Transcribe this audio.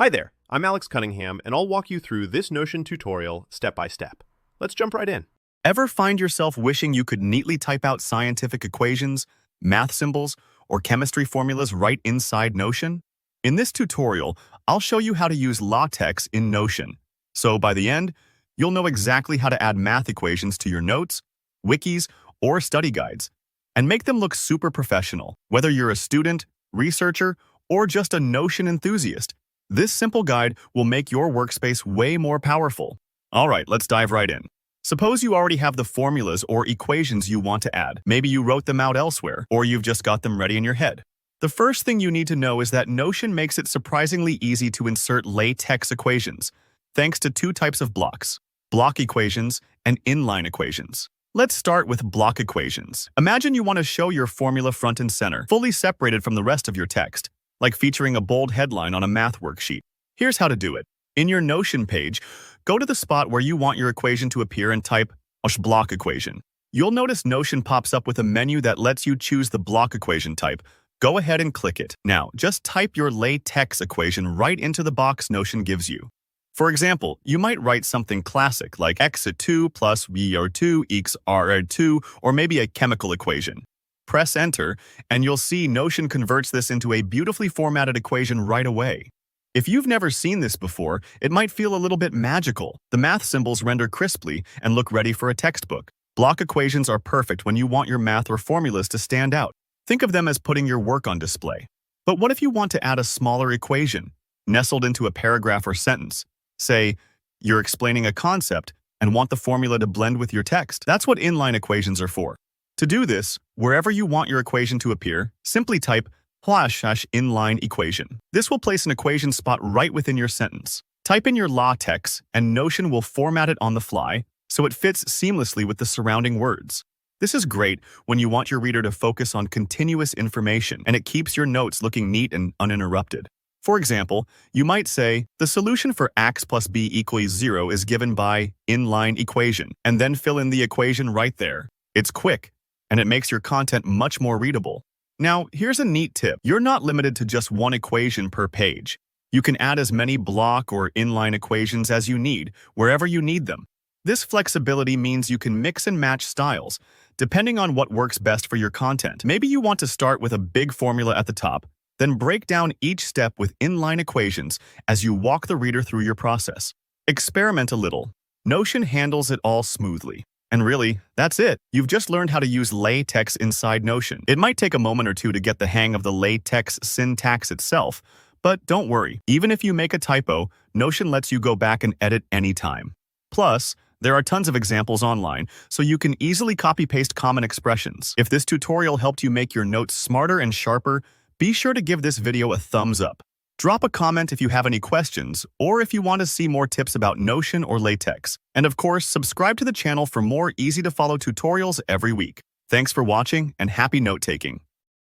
Hi there, I'm Alex Cunningham, and I'll walk you through this Notion tutorial step by step. Let's jump right in. Ever find yourself wishing you could neatly type out scientific equations, math symbols, or chemistry formulas right inside Notion? In this tutorial, I'll show you how to use LaTeX in Notion. So by the end, you'll know exactly how to add math equations to your notes, wikis, or study guides, and make them look super professional. Whether you're a student, researcher, or just a Notion enthusiast, this simple guide will make your workspace way more powerful. All right, let's dive right in. Suppose you already have the formulas or equations you want to add. Maybe you wrote them out elsewhere, or you've just got them ready in your head. The first thing you need to know is that Notion makes it surprisingly easy to insert LaTeX equations, thanks to two types of blocks: block equations and inline equations. Let's start with block equations. Imagine you want to show your formula front and center, fully separated from the rest of your text, like featuring a bold headline on a math worksheet. Here's how to do it. In your Notion page, go to the spot where you want your equation to appear and type block equation. You'll notice Notion pops up with a menu that lets you choose the block equation type. Go ahead and click it. Now, just type your LaTeX equation right into the box Notion gives you. For example, you might write something classic like x2 plus b2 equals r2, or maybe a chemical equation. Press enter, and you'll see Notion converts this into a beautifully formatted equation right away. If you've never seen this before, it might feel a little bit magical. The math symbols render crisply and look ready for a textbook. Block equations are perfect when you want your math or formulas to stand out. Think of them as putting your work on display. But what if you want to add a smaller equation, nestled into a paragraph or sentence? Say, you're explaining a concept and want the formula to blend with your text. That's what inline equations are for. To do this, wherever you want your equation to appear, simply type /inline equation. This will place an equation spot right within your sentence. Type in your LaTeX, and Notion will format it on the fly, so it fits seamlessly with the surrounding words. This is great when you want your reader to focus on continuous information, and it keeps your notes looking neat and uninterrupted. For example, you might say, the solution for x plus b equals 0 is given by inline equation, and then fill in the equation right there. It's quick, and it makes your content much more readable. Now, here's a neat tip. You're not limited to just one equation per page. You can add as many block or inline equations as you need, wherever you need them. This flexibility means you can mix and match styles, depending on what works best for your content. Maybe you want to start with a big formula at the top, then break down each step with inline equations as you walk the reader through your process. Experiment a little. Notion handles it all smoothly. And really, that's it. You've just learned how to use LaTeX inside Notion. It might take a moment or two to get the hang of the LaTeX syntax itself, but don't worry. Even if you make a typo, Notion lets you go back and edit anytime. Plus, there are tons of examples online, so you can easily copy-paste common expressions. If this tutorial helped you make your notes smarter and sharper, be sure to give this video a thumbs up. Drop a comment if you have any questions, or if you want to see more tips about Notion or LaTeX. And of course, subscribe to the channel for more easy-to-follow tutorials every week. Thanks for watching, and happy note-taking.